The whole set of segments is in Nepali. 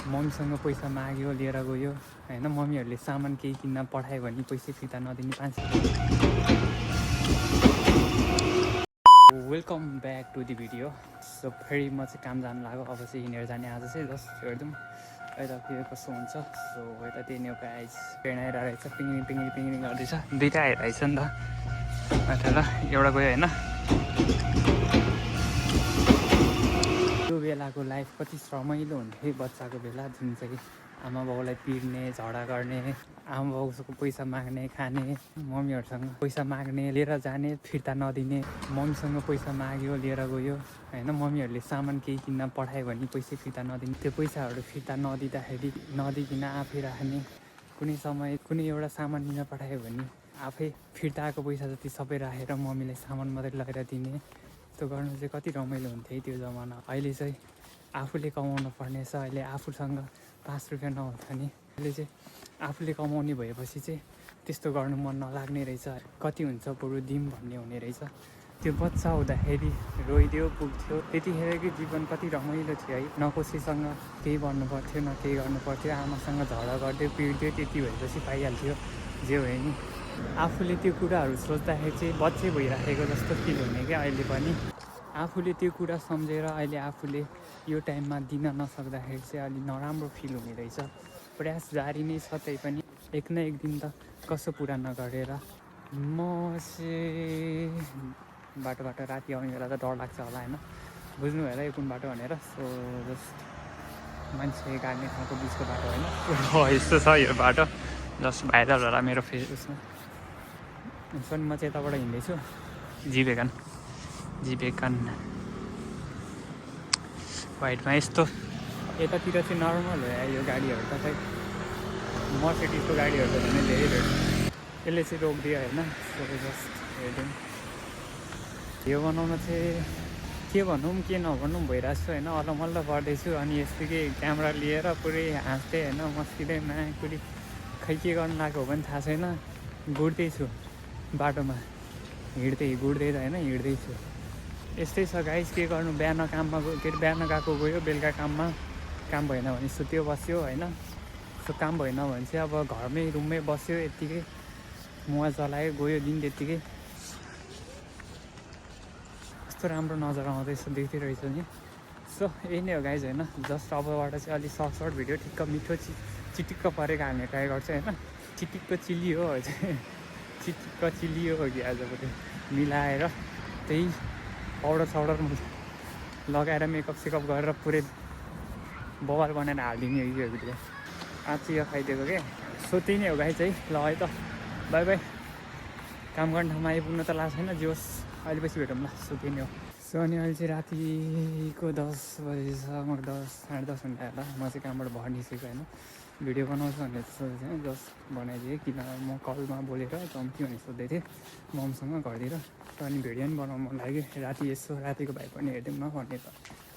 मम्मीसँग पैसा माग्यो लिएर गयो होइन। मम्मीहरूले सामान केही किन्न पठायो भने पैसा फिर्ता नदिने 500। Welcome back to the video. So फेरि म चाहिँ काम जानु लाग्यो। अब चाहिँ हिँडेर जाने आज चाहिँ जस्ट हेरिदिउँ यता के कसो हुन्छ। सो यता त्यही नेउका आइज पेर्ना आइरहेको रहेछ, पिङिङ पिङिङ पिङिङ गर्दैछ। दुइटा आइरहेछ नि त माथि ल, एउटा गयो होइन। त्यो बेलाको लाइफ कति रमाइलो हुन्थ्यो बच्चाको बेला, जुन चाहिँ आमा बाउलाई पिट्ने, झगडा गर्ने, आमा बाउको पैसा माग्ने, खाने, मम्मीहरूसँग पैसा माग्ने, लिएर जाने, फिर्ता नदिने, मम्मीसँग पैसा माग्यो लिएर गयो होइन। मम्मीहरूले सामान केही किन्न पठायो भने पैसा फिर्ता नदिने, त्यो पैसाहरू फिर्ता नदिकन आफै राख्ने, कुनै समय कुनै एउटा सामान किन्न पठायो भने आफै फिर्ता आएको पैसा जति सबै राखेर मम्मीलाई सामान मात्रै लगेर दिने। त्यो गर्नु चाहिँ कति रमाइलो हुन्थ्यो त्यो जमाना। अहिले चाहिँ आफूले कमाउनु पर्ने छ। अहिले आफूसँग 5 रुपियाँ नहुन्छ नि, अहिले चाहिँ आफूले कमाउने भएपछि चाहिँ त्यस्तो गर्नु मन नलाग्ने रहेछ। कति हुन्छ बरु दिउँ भन्ने हुने रहेछ। त्यो बच्चा हुँदाखेरि रोइदियो पुग्थ्यो, त्यतिखेरकै जीवन कति रमाइलो थियो है। न कसैसँग केही गर्नु पर्थ्यो न केही गर्नु पर्थ्यो। आमासँग झगडा गर्थ्यो, पिट्थ्यो, त्यति भएपछि पाइहाल्थ्यो जे भयो नि। आफूले त्यो कुराहरू सोच्दाखेरि चाहिँ बच्चे भइराखेको जस्तो फिल हुने क्या अहिले पनि। आफूले त्यो कुरा सम्झेर अहिले आफूले यो टाइममा दिन नसक्दाखेरि चाहिँ अलि नराम्रो फिल हुने रहेछ। प्रयास जारी नै छ, त्यही पनि एक न एक दिन त कसो पुरा नगरेर। म चाहिँ बाटो राति आउने बेला त डर लाग्छ होला होइन, बुझ्नु भएर यो कुन बाटो भनेर। सो जस्ट मान्छे गाड्ने ठाउँको बिचको बाटो होइन, यस्तो छ यो बाटो। जस्ट भाइरल होला मेरो फेस उसमा। म चाहिँ यताबाट हिँड्दैछु जिबेकन वाइटमा। यस्तो यतातिर चाहिँ नर्मल हो यो गाडीहरू त, खै मर्सिडिजको गाडीहरू त झन् धेरै भेट्छ। यसले चाहिँ रोकिदियो होइन। सो जस्ट हेरिदिउँ। यो बनाउन चाहिँ के भनौँ के नभनौँ भइरहेको छु होइन। अलमल्ल गर्दैछु अनि यस्तै क्यामेरा लिएर पुरै हाँस्दै होइन, मस्तिँदै माकुरी खै के गर्नु लागेको हो पनि थाहा छैन। गुड्दैछु बाटोमा, गुड्दै त होइन हिँड्दैछु। यस्तै छ गाइस, के गर्नु। बिहान गएको गयो, बेलुका काम भएन भने सुत्यो बस्यो होइन। सो काम भएन भने चाहिँ अब घरमै रुममै बस्यो, यत्तिकै मोबाइल चलायो गयो दिन त्यत्तिकै। कस्तो राम्रो नजर आउँदैछ देखिरहेछ नि। सो यही नै हो गाइज होइन। जस्ट अबबाट चाहिँ अलिक सर्ट भिडियो ठिक्क मिठो चिटिक्क परेको हाल्ने ट्राई गर्छ होइन। चिटिक्क चिल्ली हो चाहिँ चिटिक्क चिल्ली हो कि आजभोलि मिलाएर त्यही पाउडर लगाएर मेकअप गरेर पुरै बवाल बनाएर हालिदिने यो भिडियो। आज चाहिँ यो खाइदिएको क्या। सो त्यही नै हो गाइज है। ल है त, बाई बाई। काम गर्ने ठाउँमा आइपुग्नु त लाग्छ छैन, जोस् अहिले पछि भेटौँ ल। सो त्यही नै हो। सो अनि अहिले चाहिँ रातिको 10 बजी छ, म 10 साढे 10 घन्टा होला। म चाहिँ कामबाट भर निस्केको होइन, भिडियो बनाउँछु भनेर सोचेँ, जस्ट बनाइदिएँ। किन म कलमा बोलेर जम्थ्यो भने सोध्दै थिएँ ममसँग घरतिर। अनि भिडियो पनि बनाउनु मन लाग्यो राति, यसो रातिको भाइ पनि हेरिदिउँ न भन्ने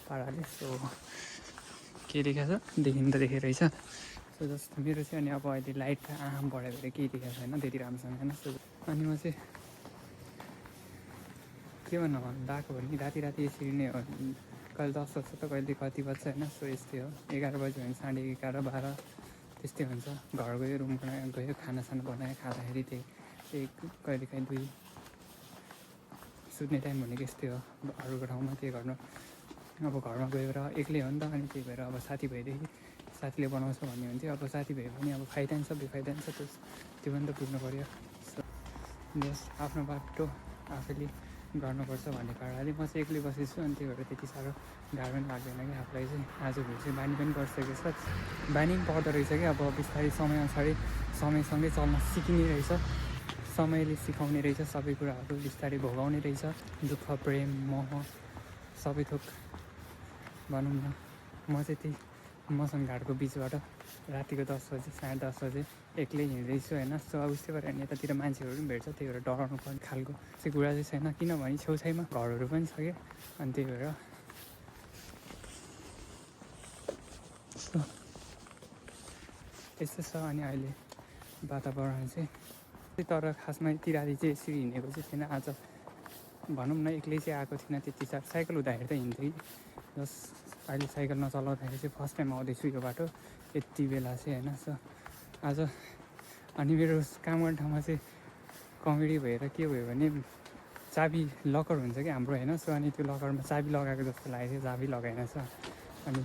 पाराले। सो के देखाएको छ, देखिनु त देखिरहेछ। सो जस्ट मेरो चाहिँ अनि अब अहिले लाइट बढायो भने केही देखाएको छैन त्यति राम्रोसँग होइन। सो अनि म चाहिँ के भन्नु गएको भने राति यसरी नै हो। कहिले 10 बज्छ त कहिले कति बज्छ होइन। सो यस्तै हो। 11 बज्यो भने 11:30 12 त्यस्तै हुन्छ। घर गयो, रुम गयो, खानासाना बनायो, खाँदाखेरि त्यही कहिलेकाहीँ 2 सुत्ने टाइम भनेको यस्तै हो। अरूको ठाउँमा के गर्नु, अब घरमा गएर एक्लै हो नि त। अनि त्यही भएर अब साथीभाइदेखि साथीले बनाउँछ भन्ने हुन्थ्यो। अब साथीभाइ पनि अब फाइदा नि छ बेफाइदा नि छ, त्यो पनि त बुझ्नु पऱ्यो। सो जस्ट आफ्नो बाटो आफैले गर्नुपर्छ भन्ने पाराले म चाहिँ एक्लै बसेछु। अनि त्यही भएर त्यति साह्रो गाह्रो पनि लाग्दैन कि आफूलाई चाहिँ। आजभोलि चाहिँ बानी पनि गरिसकेको छ, बानी पनि पर्दो रहेछ कि। अब बिस्तारै समयअनुसारै समयसँगै चल्न सिकिने रहेछ। समयले सिकाउने रहेछ सबै कुराहरू, बिस्तारै भोगाउने रहेछ। दुःख प्रेम मोह सबै थोक भनौँ न। म चाहिँ त्यही मसँग घाटको बिचबाट रातिको 10 बजी साढे 10 बजे एक्लै हिँड्दैछु होइन। सो अब उस्तै गरेर यतातिर मान्छेहरू पनि भेट्छ, त्यही भएर डराउनु पर्ने खालको चाहिँ कुरा चाहिँ छैन। किनभने छेउछाउमा घरहरू पनि छ क्या। अनि त्यही भएर यस्तो छ। अनि अहिले वातावरण चाहिँ तर खासमा यति राति चाहिँ यसरी हिँडेको चाहिँ छैन। आज भनौँ न एक्लै चाहिँ आएको थिइनँ त्यति साह्रो। साइकल हुँदाखेरि त हिँड्थेँ कि जस्ट अहिले साइकल नचलाउँदाखेरि चाहिँ फर्स्ट टाइम आउँदैछु यो बाटो यति बेला चाहिँ होइन। सो आज अनि मेरो काम गर्ने ठाउँमा चाहिँ कमेडी भएर के भयो भने चाबी लकर हुन्छ कि हाम्रो होइन। सो अनि त्यो लकरमा चाबी लगाएको जस्तो लागेको थियो, चाबी लगाएन छ। अनि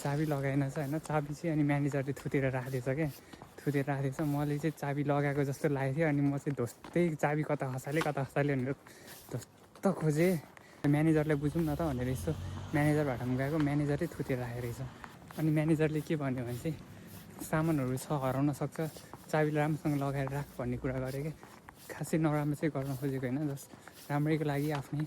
चाबी लगाएन छ होइन, चाबी चाहिँ अनि म्यानेजरले थुतेर राखिदिएछ क्या, थुतेर राखिदिएछ। मैले चाहिँ चाबी लगाएको जस्तो लागेको थियो अनि म चाहिँ धोस्दै चाबी कता खसालेँ भनेर धोस्त खोजेँ। म्यानेजरलाई बुझौँ न त भनेर यसो म्यानेजर भाटामा गएको, म्यानेजरै थुतेर राखेको रहेछ। अनि म्यानेजरले के भन्यो भने चाहिँ सामानहरू छ हराउन सक्छ, चाबीले राम्रोसँग लगाएर राख भन्ने कुरा गरेँ कि। खासै नराम्रो चाहिँ गर्न खोजेको होइन, जस्ट राम्रैको लागि आफ्नै।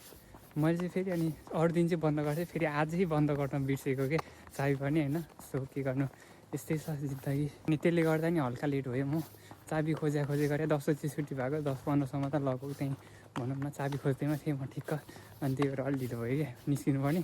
मैले चाहिँ फेरि अनि अरू दिन चाहिँ बन्द गर्थेँ, फेरि आजै बन्द गर्न बिर्सेको के चाबी पनि होइन। सो के गर्नु, यस्तै छ जिन्दगी। अनि त्यसले गर्दा नि हल्का लेट भयो। म चाबी खोजे गरेँ, 10 बजी छुट्टी भएको, 10:15सम्म त लगभग त्यहीँ भनौँ न चाबी खोज्दैमा थिएँ म ठिक्क। अनि त्यही भएर अलि ढिलो भयो क्या, निस्किनु पर्ने।